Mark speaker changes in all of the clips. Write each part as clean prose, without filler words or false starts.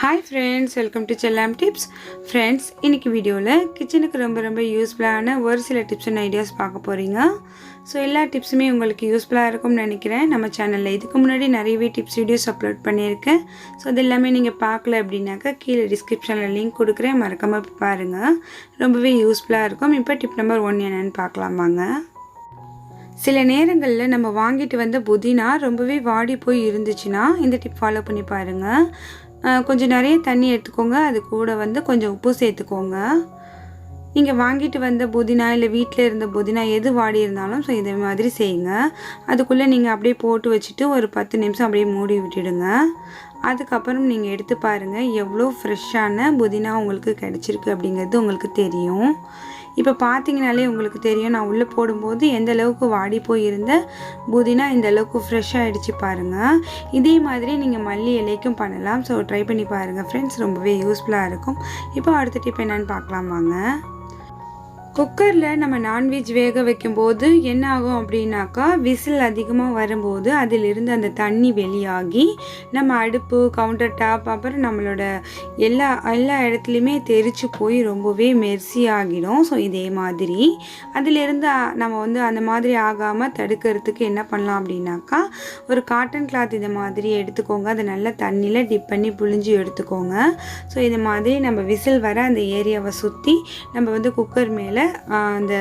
Speaker 1: Hi friends, welcome to Chellam Tips. Friends, இன்னைக்கு வீடியோல கிச்சனுக்கு ரொம்ப யூஸ்ஃபுல்லான ஒரு சில டிப்ஸ் அண்ட் ஐடியாஸ் பார்க்க போறீங்க. ஸோ எல்லா டிப்ஸுமே உங்களுக்கு யூஸ்ஃபுல்லாக இருக்கும்னு நினைக்கிறேன். நம்ம சேனலில் இதுக்கு முன்னாடி நிறையவே டிப்ஸ் வீடியோஸ் அப்லோட் பண்ணியிருக்கேன். ஸோ அது எல்லாமே நீங்கள் பார்க்கல அப்படின்னாக்கா கீழே டிஸ்கிரிப்ஷனில் லிங்க் கொடுக்குறேன், மறக்காமல் பாருங்கள். ரொம்பவே யூஸ்ஃபுல்லாக இருக்கும். இப்போ டிப் நம்பர் 1 என்னென்னு பார்க்கலாமாங்க. சில நேரங்களில் நம்ம வாங்கிட்டு வந்த புதினா ரொம்பவே வாடி போய் இருந்துச்சுன்னா இந்த டிப் ஃபாலோ பண்ணி பாருங்கள். கொஞ்சம் நிறைய தண்ணி எடுத்துக்கோங்க, அது கூட கொஞ்சம் உப்பு சேர்த்துக்கோங்க. நீங்கள் வாங்கிட்டு வந்த புதினா இல்லை வீட்டில் இருந்த புதினா எது வாடி இருந்தாலும் ஸோ இதே மாதிரி செய்யுங்க. அதுக்குள்ளே நீங்கள் அப்படியே போட்டு வச்சுட்டு ஒரு 10 நிமிஷம் அப்படியே மூடி விட்டுடுங்க. அதுக்கப்புறம் நீங்கள் எடுத்து பாருங்கள், எவ்வளோ ஃப்ரெஷ்ஷான புதினா உங்களுக்கு கிடச்சிருக்கு அப்படிங்கிறது உங்களுக்கு தெரியும். இப்போ பார்த்தீங்கனாலே உங்களுக்கு தெரியும், நான் உள்ளே போடும்போது எந்த அளவுக்கு வாடி போயிருந்த புதினா இந்த அளவுக்கு ஃப்ரெஷ்ஷாக ஆகிடுச்சு பாருங்கள். இதே மாதிரி நீங்கள் மல்லி இலைக்கும் பண்ணலாம். ஸோ ட்ரை பண்ணி பாருங்கள் ஃப்ரெண்ட்ஸ், ரொம்பவே யூஸ்ஃபுல்லாக இருக்கும். இப்போ அடுத்த டிப் என்னென்னு பார்க்கலாமாங்க. குக்கரில் நம்ம நான்வெஜ் வேக வைக்கும்போது என்ன ஆகும் அப்படின்னாக்கா, விசில் அதிகமாக வரும்போது அதிலிருந்து அந்த தண்ணி வெளியாகி நம்ம அடுப்பு, கவுண்டர் டாப், அப்புறம் நம்மளோட எல்லா இடத்துலையுமே தெரிச்சு போய் ரொம்பவே மெர்சி ஆகிடும். ஸோ இதே மாதிரி அதிலிருந்து நம்ம அந்த மாதிரி ஆகாமல் தடுக்கிறதுக்கு என்ன பண்ணலாம் அப்படின்னாக்கா, ஒரு காட்டன் கிளாத் இதை மாதிரி எடுத்துக்கோங்க. அதை நல்லா தண்ணியில் டிப் பண்ணி புழிஞ்சு எடுத்துக்கோங்க. ஸோ இது மாதிரி நம்ம விசில் வர அந்த ஏரியாவை சுற்றி நம்ம குக்கர் மேலே அந்த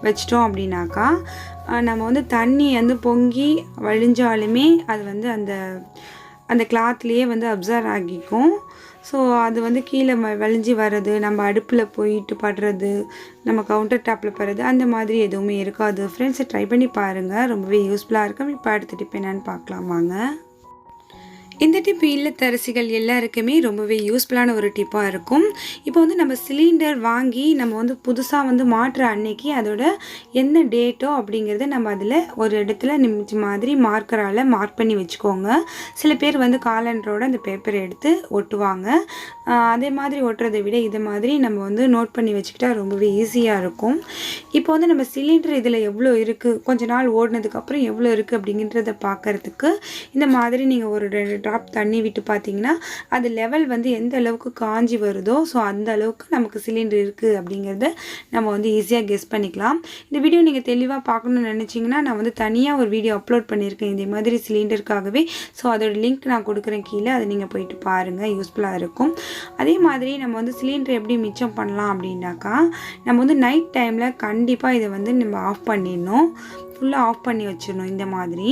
Speaker 1: வச்சிட்டோம் அப்படின்னாக்கா, நம்ம தண்ணி பொங்கி வழிஞ்சாலுமே அது அந்த கிளாத்லேயே அப்சர்வ் ஆகிக்கும். ஸோ அது கீழே வழிஞ்சி வர்றது, நம்ம அடுப்பில் போயிட்டு படுறது, நம்ம கவுண்டர் டாப்பில் படுறது, அந்த மாதிரி எதுவுமே இருக்காது. ஃப்ரெண்ட்ஸை ட்ரை பண்ணி பாருங்கள், ரொம்பவே யூஸ்ஃபுல்லாக இருக்கும். இப்போ அடுத்த டிப் என்னென்னு பார்க்கலாமாங்க. இந்த டிப் இல்லத்தரசிகள் எல்லாருக்குமே ரொம்பவே யூஸ்ஃபுல்லான ஒரு டிப்பாக இருக்கும். இப்போ நம்ம சிலிண்டர் வாங்கி நம்ம புதுசாக மாற்றுற அன்னைக்கு அதோட என்ன டேட்டோ அப்படிங்கிறத நம்ம அதில் ஒரு இடத்துல நிமிச்சு மாதிரி மார்க்கரால் மார்க் பண்ணி வச்சுக்கோங்க. சில பேர் காலண்டரோட அந்த பேப்பரை எடுத்து ஒட்டுவாங்க. அதே மாதிரி ஒட்டுறதை விட இதை மாதிரி நம்ம நோட் பண்ணி வச்சுக்கிட்டா ரொம்பவே ஈஸியாக இருக்கும். இப்போ நம்ம சிலிண்டர் இதில் எவ்வளோ இருக்குது, கொஞ்ச நாள் ஓடினதுக்கப்புறம் எவ்வளோ இருக்குது அப்படிங்கிறத பார்க்குறதுக்கு இந்த மாதிரி நீங்கள் ஒரு 2 ட்ராப் தண்ணி விட்டு பார்த்தீங்கன்னா அது லெவல் எந்த அளவுக்கு காஞ்சி வருதோ ஸோ அந்த அளவுக்கு நமக்கு சிலிண்டர் இருக்குது அப்படிங்கிறத நம்ம ஈஸியாக கெஸ் பண்ணிக்கலாம். இந்த வீடியோ நீங்கள் தெளிவாக பார்க்கணுன்னு நினச்சிங்கன்னா நான் தனியாக ஒரு வீடியோ அப்லோட் பண்ணியிருக்கேன் இதே மாதிரி சிலிண்டருக்காகவே. ஸோ அதோட லிங்க் நான் கொடுக்குறேன் கீழே, அதை நீங்கள் போயிட்டு பாருங்கள், யூஸ்ஃபுல்லாக இருக்கும். அதே மாதிரி நம்ம சிலிண்டர் எப்படி மிச்சம் பண்ணலாம் அப்படின்னாக்கா, நம்ம நைட் டைமில் கண்டிப்பாக இதை நம்ம ஆஃப் பண்ணிடணும், ஃபுல்லாக ஆஃப் பண்ணி வச்சிடணும். இந்த மாதிரி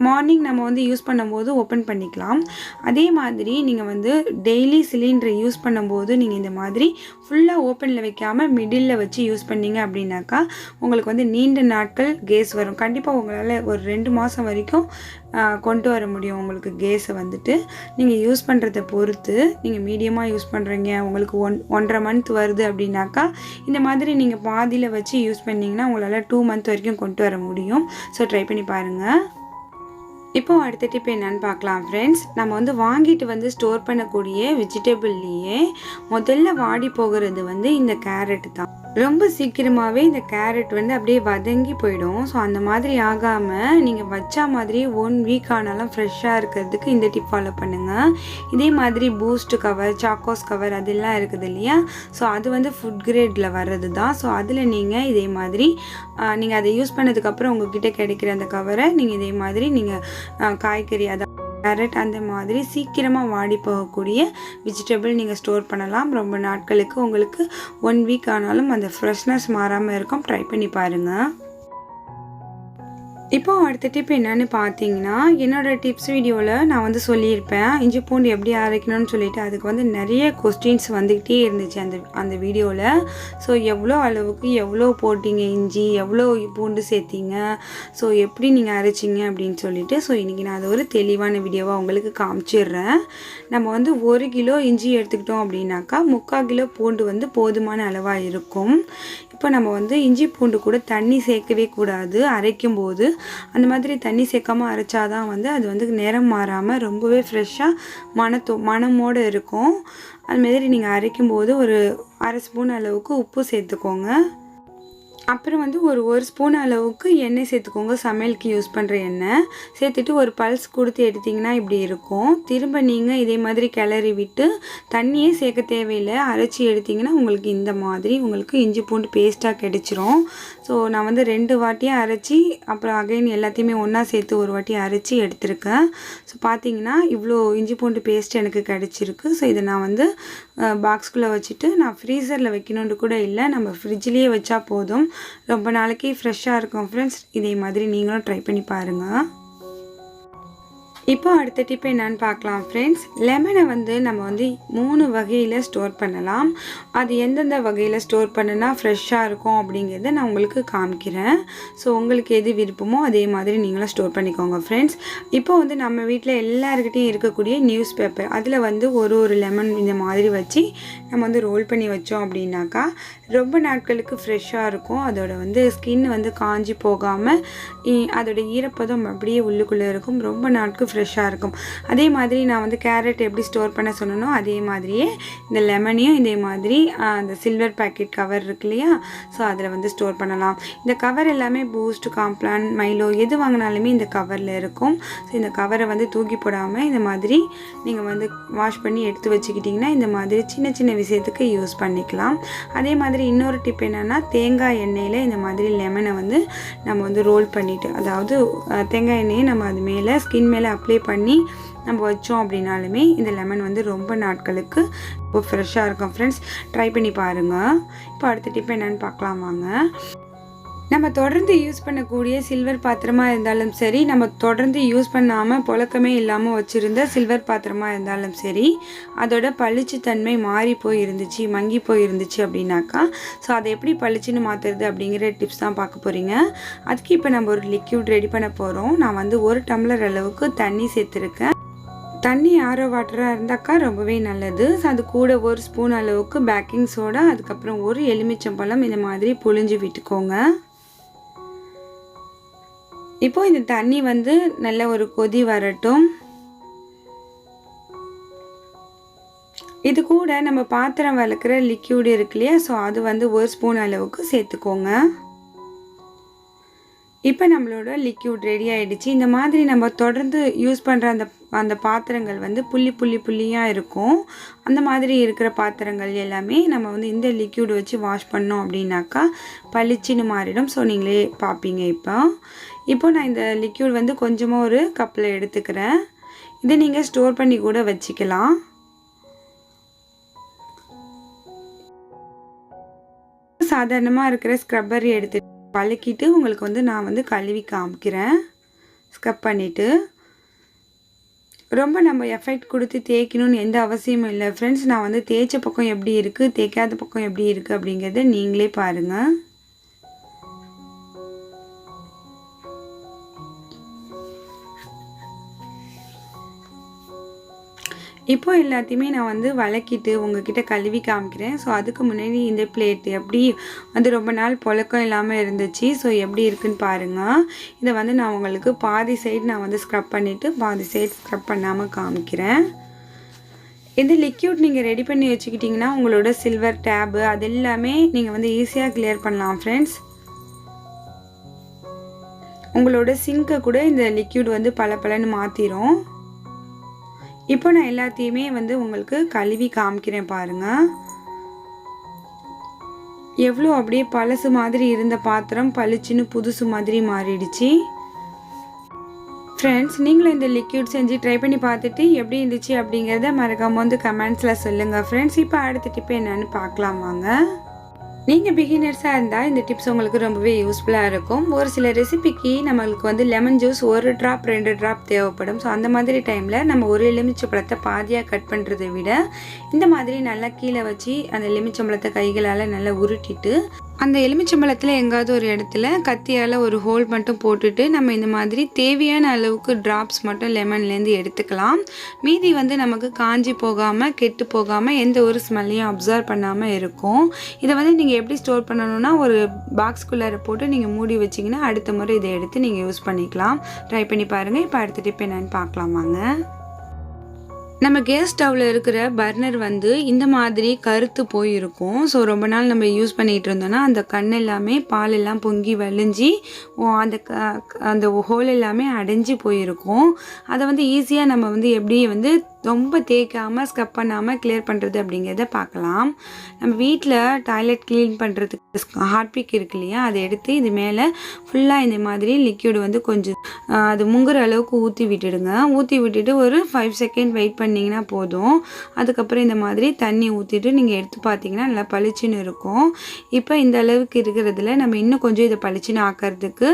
Speaker 1: மார்னிங் நம்ம யூஸ் பண்ணும்போது ஓப்பன் பண்ணிக்கலாம். அதே மாதிரி நீங்கள் டெய்லி சிலிண்டரை யூஸ் பண்ணும்போது நீங்கள் இந்த மாதிரி ஃபுல்லாக ஓப்பனில் வைக்காமல் மிடில் வச்சு யூஸ் பண்ணிங்க அப்படின்னாக்கா உங்களுக்கு நீண்ட நாட்கள் கேஸ் வரும். கண்டிப்பாக உங்களால் ஒரு 2 மாதம் வரைக்கும் கொண்டு வர முடியும். உங்களுக்கு கேஸை நீங்கள் யூஸ் பண்ணுறதை பொறுத்து, நீங்கள் மீடியமாக யூஸ் பண்ணுறீங்க, உங்களுக்கு 1.5 மந்த் வருது அப்படின்னாக்கா இந்த மாதிரி நீங்கள் பாதியில் வச்சு யூஸ் பண்ணிங்கன்னா உங்களால் 2 மந்த் வரைக்கும் கொண்டு வர முடியும். ஸோ ட்ரை பண்ணி பாருங்கள். இப்போ அடுத்த டிப் என்னன்னு பார்க்கலாம் ஃப்ரெண்ட்ஸ். நம்ம வாங்கிட்டு ஸ்டோர் பண்ணக்கூடிய வெஜிடபிள்லேயே முதல்ல வாடி போகிறது இந்த கேரட் தான். ரொம்ப சீக்கிரமாகவே இந்த கேரட் அப்படியே வதங்கி போயிடும். ஸோ அந்த மாதிரி ஆகாமல் நீங்கள் வச்சா மாதிரி 1 வீக் ஆனாலும் ஃப்ரெஷ்ஷாக இருக்கிறதுக்கு இந்த டிப் ஃபாலோ பண்ணுங்கள். இதே மாதிரி பூஸ்ட் கவர், சாக்கோஸ் கவர் அதெல்லாம் இருக்குது இல்லையா, ஸோ அது ஃபுட் கிரேடில் வர்றது தான். ஸோ அதில் நீங்கள் இதே மாதிரி நீங்கள் அதை யூஸ் பண்ணதுக்கப்புறம் உங்கள்கிட்ட கிடைக்கிற அந்த கவரை நீங்கள் இதே மாதிரி நீங்கள் காய்கறி கேரட் அந்த மாதிரி சீக்கிரமாக வாடி போகக்கூடிய வெஜிடபிள் நீங்கள் ஸ்டோர் பண்ணலாம். ரொம்ப நாட்களுக்கு உங்களுக்கு 1 வீக் ஆனாலும் அந்த ஃப்ரெஷ்னஸ் மாறாமல் இருக்கும். ட்ரை பண்ணி பாருங்கள். இப்போ அடுத்த டிப் என்னன்னு பார்த்தீங்கன்னா, என்னோடய டிப்ஸ் வீடியோவில் நான் சொல்லியிருப்பேன் இஞ்சி பூண்டு எப்படி அரைக்கணும்னு சொல்லிட்டு. அதுக்கு நிறைய கொஸ்டின்ஸ் வந்துக்கிட்டே இருந்துச்சு அந்த வீடியோவில். ஸோ எவ்வளோ அளவுக்கு எவ்வளோ போட்டிங்க இஞ்சி, எவ்வளோ பூண்டு சேர்த்திங்க, ஸோ எப்படி நீங்கள் அரைச்சிங்க அப்படின்னு சொல்லிட்டு. ஸோ இன்றைக்கி நான் அதை ஒரு தெளிவான வீடியோவாக உங்களுக்கு காமிச்சிடுறேன். நம்ம 1 கிலோ இஞ்சி எடுத்துக்கிட்டோம் அப்படின்னாக்கா 3/4 கிலோ பூண்டு போதுமான அளவாக இருக்கும். இப்போ நம்ம இஞ்சி பூண்டு கூட தண்ணி சேர்க்கவே கூடாது. அரைக்கும்போது அந்த மாதிரி தண்ணி சேர்க்காமல் அரைச்சாதான் அது நிறம் மாறாமல் ரொம்பவே ஃப்ரெஷ்ஷாக மணமோடு இருக்கும். அதுமாதிரி நீங்கள் அரைக்கும்போது ஒரு 1/2 ஸ்பூன் அளவுக்கு உப்பு சேர்த்துக்கோங்க. அப்புறம் வந்து ஒரு ஸ்பூன் அளவுக்கு எண்ணெய் சேர்த்துக்கோங்க. சமையலுக்கு யூஸ் பண்ணுற எண்ணெய் சேர்த்துட்டு ஒரு பல்ஸ் கொடுத்து எடுத்திங்கன்னா இப்படி இருக்கும். திரும்ப நீங்கள் இதே மாதிரி கிளறி விட்டு தண்ணியே சேர்க்க தேவையில்லை, அரைச்சி எடுத்திங்கன்னா உங்களுக்கு இந்த மாதிரி உங்களுக்கு இஞ்சி பூண்டு பேஸ்ட்டாக கிடைச்சிரும். ஸோ நான் வந்து 2 வாட்டியாக அரைச்சி அப்புறம் அகைன் எல்லாத்தையுமே ஒன்றா சேர்த்து ஒரு வாட்டி அரைச்சி எடுத்திருக்கேன். ஸோ பார்த்தீங்கன்னா இவ்வளோ இஞ்சி பூண்டு பேஸ்ட் எனக்கு கிடச்சிருக்கு. ஸோ இதை நான் வந்து பாக்ஸ்குள்ளே வச்சுட்டு நான் ஃப்ரீசரில் வைக்கணுன்னு கூட இல்லை, நம்ம ஃப்ரிட்ஜ்லேயே வச்சா போதும், ரொம்ப நாளைக்கு ஃப்ரெஷ்ஷாக இருக்கும் ஃப்ரெண்ட்ஸ். இதே மாதிரி நீங்களும் ட்ரை பண்ணி பாருங்கள். இப்போ அடுத்த டிப் என்னன்னு பார்க்கலாம் ஃப்ரெண்ட்ஸ். லெமனை வந்து நம்ம வந்து 3 வகையில் ஸ்டோர் பண்ணலாம். அது எந்தெந்த வகையில் ஸ்டோர் பண்ணுனா ஃப்ரெஷ்ஷாக இருக்கும் அப்படிங்கிறத நான் உங்களுக்கு காமிக்கிறேன். ஸோ உங்களுக்கு எது விருப்பமோ அதே மாதிரி நீங்களும் ஸ்டோர் பண்ணிக்கோங்க ஃப்ரெண்ட்ஸ். இப்போ வந்து நம்ம வீட்டில் எல்லாருக்கிட்டையும் இருக்கக்கூடிய நியூஸ் பேப்பர், அதில் வந்து ஒரு லெமன் இந்த மாதிரி வச்சு நம்ம வந்து ரோல் பண்ணி வச்சோம் அப்படின்னாக்கா ரொம்ப நாட்களுக்கு ஃப்ரெஷ்ஷாக இருக்கும். அதோட வந்து ஸ்கின் வந்து காஞ்சி போகாமல் அதோட ஈரப்பதம் அப்படியே உள்ளுக்குள்ளே இருக்கும், ரொம்ப நாட்களுக்கு ஃப்ரெஷ்ஷாக இருக்கும். அதே மாதிரி நான் வந்து கேரட் எப்படி ஸ்டோர் பண்ண சொன்னனோ அதே மாதிரியே இந்த லெமனையும் இதே மாதிரி அந்த சில்வர் பேக்கெட் கவர் இருக்கு இல்லையா, ஸோ அதில் வந்து ஸ்டோர் பண்ணலாம். இந்த கவர் எல்லாமே பூஸ்ட், காம்ப்ளான், மைலோ எது வாங்கினாலுமே இந்த கவரில் இருக்கும். ஸோ இந்த கவரை வந்து தூக்கி போடாமல் இந்த மாதிரி நீங்கள் வந்து வாஷ் பண்ணி எடுத்து வச்சுக்கிட்டிங்கன்னா இந்த மாதிரி சின்ன சின்ன விஷயத்துக்கு யூஸ் பண்ணிக்கலாம். அதே மாதிரி இன்னொரு டிப் என்னென்னா, தேங்காய் எண்ணெயில் இந்த மாதிரி லெமனை வந்து நம்ம வந்து ரோல் பண்ணிவிட்டு, அதாவது தேங்காய் எண்ணெயை நம்ம அது மேலே ஸ்கின் மேலே அப்ளை பண்ணி நம்ம வச்சோம் அப்படின்னாலுமே இந்த லெமன் வந்து ரொம்ப நாட்களுக்கு இப்போ ஃப்ரெஷ்ஷாக இருக்கும் ஃப்ரெண்ட்ஸ். ட்ரை பண்ணி பாருங்கள். இப்போ அடுத்த டிப் என்னென்னு பார்க்கலாம் வாங்க. நம்ம தொடர்ந்து யூஸ் பண்ணக்கூடிய சில்வர் பாத்திரமாக இருந்தாலும் சரி, நம்ம தொடர்ந்து யூஸ் பண்ணாமல் புழக்கமே இல்லாமல் வச்சுருந்த சில்வர் பாத்திரமாக இருந்தாலும் சரி, அதோட பளிச்சு தன்மை மாறி போய் இருந்துச்சு, மங்கி போய் இருந்துச்சு அப்படின்னாக்கா ஸோ அதை எப்படி பளிச்சுன்னு மாற்றுறது அப்படிங்கிற டிப்ஸ் தான் பார்க்க போகிறீங்க. அதுக்கு இப்போ நம்ம ஒரு லிக்யூட் ரெடி பண்ண போகிறோம். நான் வந்து 1 டம்ளர் அளவுக்கு தண்ணி சேர்த்துருக்கேன். தண்ணி ஆரோ வாட்டராக இருந்தாக்கா ரொம்பவே நல்லது. ஸோ அது கூட 1 ஸ்பூன் அளவுக்கு பேக்கிங் சோடா, அதுக்கப்புறம் 1 எலுமிச்சம்பழம் இந்த மாதிரி புழிஞ்சு விட்டுக்கோங்க. இப்போ இந்த தண்ணி வந்து நல்ல ஒரு கொதி வரட்டும். இது கூட நம்ம பாத்திரம் வளர்க்குற லிக்யூட் இருக்கு இல்லையா, ஸோ அது வந்து 1 ஸ்பூன் அளவுக்கு சேர்த்துக்கோங்க. இப்போ நம்மளோட லிக்யூட் ரெடி ஆகிடுச்சு. இந்த மாதிரி நம்ம தொடர்ந்து யூஸ் பண்ணுற அந்த பாத்திரங்கள் வந்து புள்ளியாக இருக்கும். அந்த மாதிரி இருக்கிற பாத்திரங்கள் எல்லாமே நம்ம வந்து இந்த லிக்யூட் வச்சு வாஷ் பண்ணோம் அப்படின்னாக்கா பளிச்சுன்னு மாறிடும். ஸோ நீங்களே பார்ப்பீங்க. இப்போ நான் இந்த லிக்யூட் வந்து கொஞ்சமாக ஒரு கப்பில் எடுத்துக்கிறேன். இதை நீங்கள் ஸ்டோர் பண்ணி கூட வச்சுக்கலாம். சாதாரணமாக இருக்கிற ஸ்க்ரப்பர் எடுத்து பழக்கிட்டு உங்களுக்கு வந்து நான் வந்து கழுவி காமிக்கிறேன். ஸ்க்ரப் பண்ணிவிட்டு ரொம்ப நம்ம எஃபெக்ட் கொடுத்து தேய்க்கணும்னு எந்த அவசியமும் இல்லை ஃப்ரெண்ட்ஸ். நான் வந்து தேய்ச்ச பக்கம் எப்படி இருக்குது, தேய்க்காத பக்கம் எப்படி இருக்குது அப்படிங்கிறத நீங்களே பாருங்கள். இப்போ எல்லாத்தையுமே நான் வந்து வளக்கிட்டு உங்ககிட்ட கழுவி காமிக்கிறேன். ஸோ அதுக்கு முன்னாடி இந்த பிளேட்டு எப்படி வந்து ரொம்ப நாள் புழக்கம் இல்லாமல் இருந்துச்சு, ஸோ எப்படி இருக்குன்னு பாருங்கள். இதை வந்து நான் உங்களுக்கு பாதி சைடு நான் வந்து ஸ்க்ரப் பண்ணிவிட்டு பாதி சைடு ஸ்க்ரப் பண்ணாமல் காமிக்கிறேன். இந்த லிக்யூட் நீங்கள் ரெடி பண்ணி வச்சுக்கிட்டிங்கன்னா உங்களோட சில்வர் டேபு அது எல்லாமே நீங்கள் வந்து ஈஸியாக கிளியர் பண்ணலாம் ஃப்ரெண்ட்ஸ். உங்களோட சிங்கை கூட இந்த லிக்யூட் வந்து பளபளன்னு மாற்றிடும். இப்போ நான் எல்லாத்தையுமே வந்து உங்களுக்கு கழுவி காமிக்கிறேன் பாருங்கள். எவ்வளோ அப்படியே பழசு மாதிரி இருந்த பாத்திரம் பளிச்சுன்னு புதுசு மாதிரி மாறிடுச்சு ஃப்ரெண்ட்ஸ். நீங்களும் இந்த லிக்யூட் செஞ்சு ட்ரை பண்ணி பார்த்துட்டு எப்படி இருந்துச்சு அப்படிங்கிறத மறக்காம வந்து கமெண்ட்ஸில் சொல்லுங்கள் ஃப்ரெண்ட்ஸ். இப்போ அடுத்த டிப் என்னன்னு பார்க்கலாம் வாங்க. நீங்கள் பிகினர்ஸாக இருந்தால் இந்த டிப்ஸ் உங்களுக்கு ரொம்பவே யூஸ்ஃபுல்லாக இருக்கும். ஒரு சில ரெசிபிக்கு நம்மளுக்கு வந்து லெமன் ஜூஸ் 1 ட்ராப் 2 ட்ராப் தேவைப்படும். ஸோ அந்த மாதிரி டைமில் நம்ம ஒரு எலுமிச்சம்பழத்தை பாதியாக கட் பண்ணுறதை விட இந்த மாதிரி நல்லா கீழே வச்சு அந்த எலுமிச்சம்பழத்தை கைகளால் நல்லா உருட்டிட்டு அந்த எலுமிச்சம்பழத்தில் எங்காவது ஒரு இடத்துல கத்தியால் ஒரு ஹோல் மட்டும் போட்டுட்டு நம்ம இந்த மாதிரி தேவையான அளவுக்கு ட்ராப்ஸ் மட்டும் லெமன்லேருந்து எடுத்துக்கலாம். மீதி வந்து நமக்கு காஞ்சி போகாமல் கெட்டு போகாமல் எந்த ஒரு ஸ்மெல்லையும் அப்சர்வ் பண்ணாமல் இருக்கும். இதை வந்து நீங்கள் எப்படி ஸ்டோர் பண்ணணும்னா ஒரு பாக்ஸ்குள்ளார போட்டு நீங்கள் மூடி வச்சிங்கன்னா அடுத்த முறை இதை எடுத்து நீங்கள் யூஸ் பண்ணிக்கலாம். ட்ரை பண்ணி பாருங்கள். இப்போ அடுத்த டிப் என்னன்னு பார்க்கலாம் வாங்க. நம்ம கேஸ் ஸ்டவ்வில் இருக்கிற பர்னர் வந்து இந்த மாதிரி கருத்து போயிருக்கும். ஸோ ரொம்ப நாள் நம்ம யூஸ் பண்ணிகிட்டு இருந்தோன்னா அந்த கண் எல்லாமே பால் எல்லாம் பொங்கி வழிஞ்சி அந்த ஹோல் எல்லாமே அடைஞ்சி போயிருக்கும். அதை வந்து ஈஸியாக நம்ம வந்து எப்படி வந்து ரொம்ப தேய்க்காமல் ஸ்க்ரப் பண்ணாமல் கிளியர் பண்ணுறது அப்படிங்கிறத பார்க்கலாம். நம்ம வீட்டில் டாய்லெட் க்ளீன் பண்ணுறதுக்கு ஹார்பிக் இருக்கு இல்லையா, அதை எடுத்து இது மேலே ஃபுல்லாக இந்த மாதிரி லிக்யூடு வந்து கொஞ்சம் அது முங்குற அளவுக்கு ஊற்றி விட்டுடுங்க. ஊற்றி விட்டுட்டு ஒரு 5 செகண்ட் வெயிட் பண்ணிங்கன்னா போதும். அதுக்கப்புறம் இந்த மாதிரி தண்ணி ஊற்றிட்டு நீங்கள் எடுத்து பார்த்தீங்கன்னா நல்லா பளிச்சுன்னு இருக்கும். இப்போ இந்த அளவுக்கு இருக்கிறதுல நம்ம இன்னும் கொஞ்சம் இதை பளிச்சுன்னு ஆக்கிறதுக்கு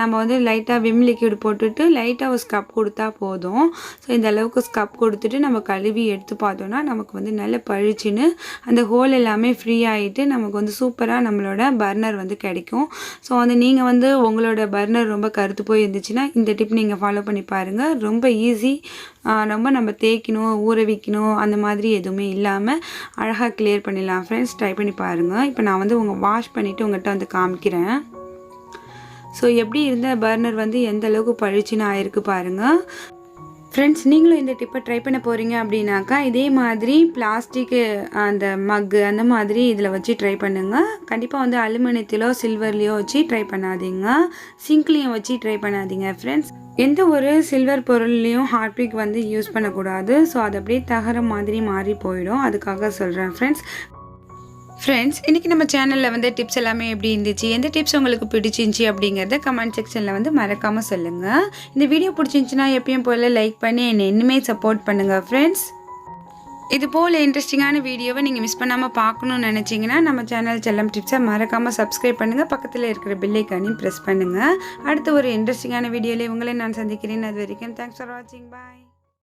Speaker 1: நம்ம வந்து லைட்டாக விம் லிக்யூடு போட்டுட்டு லைட்டாக ஒரு ஸ்க்ரப் கொடுத்தா போதும். ஸோ இந்த அளவுக்கு ஸ்க்ரப் கொடுத்துட்டு நம்ம கழுவி எடுத்து பார்த்தோன்னா நமக்கு வந்து நல்ல பழிச்சுன்னு அந்த ஹோல் எல்லாமே ஃப்ரீ ஆகிட்டு நமக்கு வந்து சூப்பராக நம்மளோட பர்னர் வந்து கிடைக்கும். ஸோ வந்து நீங்கள் வந்து உங்களோட பர்னர் ரொம்ப கருத்து போய் இருந்துச்சுன்னா இந்த டிப் நீங்கள் ஃபாலோ பண்ணி பாருங்கள். ரொம்ப ஈஸி. ரொம்ப நம்ம தேய்க்கணும் ஊற வைக்கணும் அந்த மாதிரி எதுவுமே இல்லாமல் அழகாக கிளியர் பண்ணிடலாம். ஃப்ரெண்ட்ஸ் ட்ரை பண்ணி பாருங்கள். இப்போ நான் வந்து வாஷ் பண்ணிவிட்டு உங்கள்கிட்ட வந்து காமிக்கிறேன். ஸோ எப்படி இருந்த பர்னர் வந்து எந்த அளவுக்கு பழிச்சுன்னு ஆயிருக்கு பாருங்கள். ஃப்ரெண்ட்ஸ் நீங்களும் இந்த டிப்பை ட்ரை பண்ண போகிறீங்க அப்படின்னாக்கா இதே மாதிரி பிளாஸ்டிக்கு அந்த மக்கு அந்த மாதிரி இதில் வச்சு ட்ரை பண்ணுங்கள். கண்டிப்பாக வந்து அலுமினியத்திலோ சில்வர்லேயோ வச்சு ட்ரை பண்ணாதீங்க. சிங்க்லேயும் வச்சு ட்ரை பண்ணாதீங்க ஃப்ரெண்ட்ஸ். எந்த ஒரு சில்வர் பொருள்லேயும் ஹார்பிக் வந்து யூஸ் பண்ணக்கூடாது. ஸோ அது அப்படியே தகர மாதிரி மாறி போயிடும். அதுக்காக சொல்கிறேன் ஃப்ரெண்ட்ஸ் இன்றைக்கி நம்ம சேனலில் வந்து டிப்ஸ் எல்லாமே எப்படி இருந்துச்சு, எந்த டிப்ஸ் உங்களுக்கு பிடிச்சிருந்துச்சி அப்படிங்கிறத கமெண்ட் செக்ஷனில் வந்து மறக்காமல் சொல்லுங்கள். இந்த வீடியோ பிடிச்சிருந்துச்சின்னா எப்பயும் போல் லைக் பண்ணி என்னை இன்னுமே சப்போர்ட் பண்ணுங்கள் ஃப்ரெண்ட்ஸ். இது போல் இன்ட்ரெஸ்டிங்கான வீடியோவை நீங்கள் மிஸ் பண்ணாமல் பார்க்கணுன்னு நினச்சிங்கன்னா நம்ம சேனல் செல்லம் டிப்ஸை மறக்காமல் சப்ஸ்கிரைப் பண்ணுங்கள். பக்கத்தில் இருக்கிற பெல் ஐக்கானையும் ப்ரெஸ் பண்ணுங்கள். அடுத்து ஒரு இன்ட்ரெஸ்டிங்கான வீடியோவில் உங்களை நான் சந்திக்கிறேன். அது வரைக்கும் தேங்க்ஸ் ஃபார் வாட்சிங். பாய்.